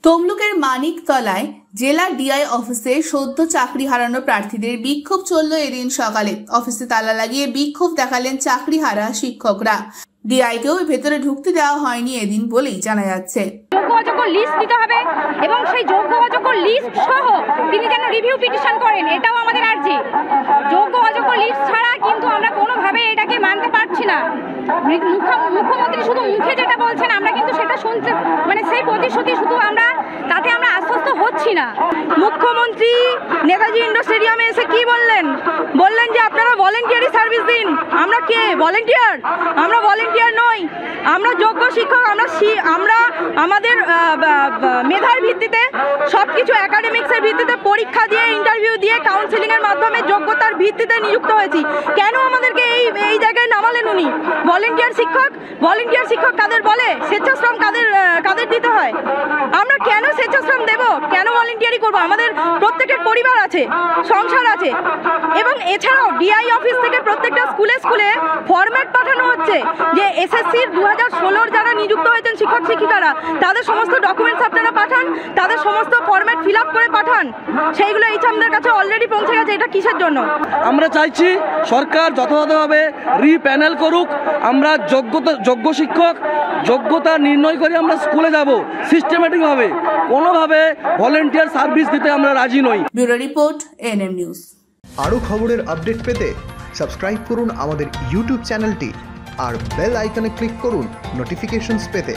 তমলুকের মানিকতলায় জেলা ডিআই অফিসে সদ্য চাকরি হারানো প্রার্থীদের বিক্ষোভ চলল এদিন সকালে। অফিসে তালা লাগিয়ে বিক্ষোভ দেখালেন চাকরি হারা শিক্ষকরা। ডিআইকেও ভেতরে ঢুকতে দেওয়া হয়নি এদিন বলেই জানা যাচ্ছে। যোগ্য লিস্ট দিতে হবে এবং সেই যোগ্য লিস্ট সহ তিনি যেন রিভিউ পিটিশন করেন, এটাও আমাদের আর্জি। যোগ্য লিস্ট ছাড়া কিন্তু আমরা কোনোভাবে এটাকে মানতে পারছি না। মুখ্যমন্ত্রী শুধু মুখে যেটা বলছেন আমরা কিন্তু সেটা শুনতে সেই প্রতিশ্রুতি শুধু আমরা তাতে আমরা আশ্বস্ত হচ্ছি না। মুখ্যমন্ত্রী নেতাজি ইন্ডোর স্টেডিয়ামে এসে কি বললেন যে আপনারা ভলেন্টিয়ারি সার্ভিস দিন। আমরা কে ভলেন্টিয়ার? আমরা ভলেন্টিয়ার নই, আমরা যোগ্য শিক্ষক। আমরা আমাদের মেধার ভিত্তিতে সবকিছু একাডেমিক্সের ভিত্তিতে পরীক্ষা দিয়ে ইন্টারভিউ দিয়ে কাউন্সিলিং এর মাধ্যমে যোগ্যতার ভিত্তিতে নিযুক্ত হয়েছি। কেন আমাদেরকে এই জায়গায় নামালেন উনি? ভলেন্টিয়ার শিক্ষক কাদের বলে? স্বেচ্ছাশ্রম কাদের দিতে হয়? আমরা কেন স্বেচ্ছাশ্রম দেব? কেন ভলেন্টিয়ারি করব? আমাদের প্রত্যেকের পরিবার আছে, সংসার আছে। এবং এছাড়াও ডিআই অফিস থেকে প্রত্যেকটা স্কুলে ফরম্যাট পাঠানো হচ্ছে যে এসএসসির 2016 যারা নিযুক্ত হয়েছেন শিক্ষক শিক্ষিকারা তাদের সমস্ত ডকুমেন্টস আপনারা পাঠান, তাদের সমস্ত ফরম্যাট ফিল আপ করে পাঠান। সেইগুলো এইচএমদের কাছে অলরেডি পৌঁছে গেছে। এটা কিসের জন্য? আমরা চাইছি সরকার যথাযথভাবে রিপ্যানেল করুক। আমরা যোগ্য শিক্ষক যোগ্যতা নির্ণয় করে আমরা স্কুলে যাব সিস্টেমেটিক ভাবে। কোনোভাবে ভলেন্টিয়ার সার্ভিস দিতে আমরা রাজি নই। Bureau report ANM news. আরও খবরের আপডেট পেতে সাবস্ক্রাইব করুন আমাদের ইউটিউব চ্যানেলটি আর বেল আইকনে ক্লিক করুন নোটিফিকেশনস পেতে।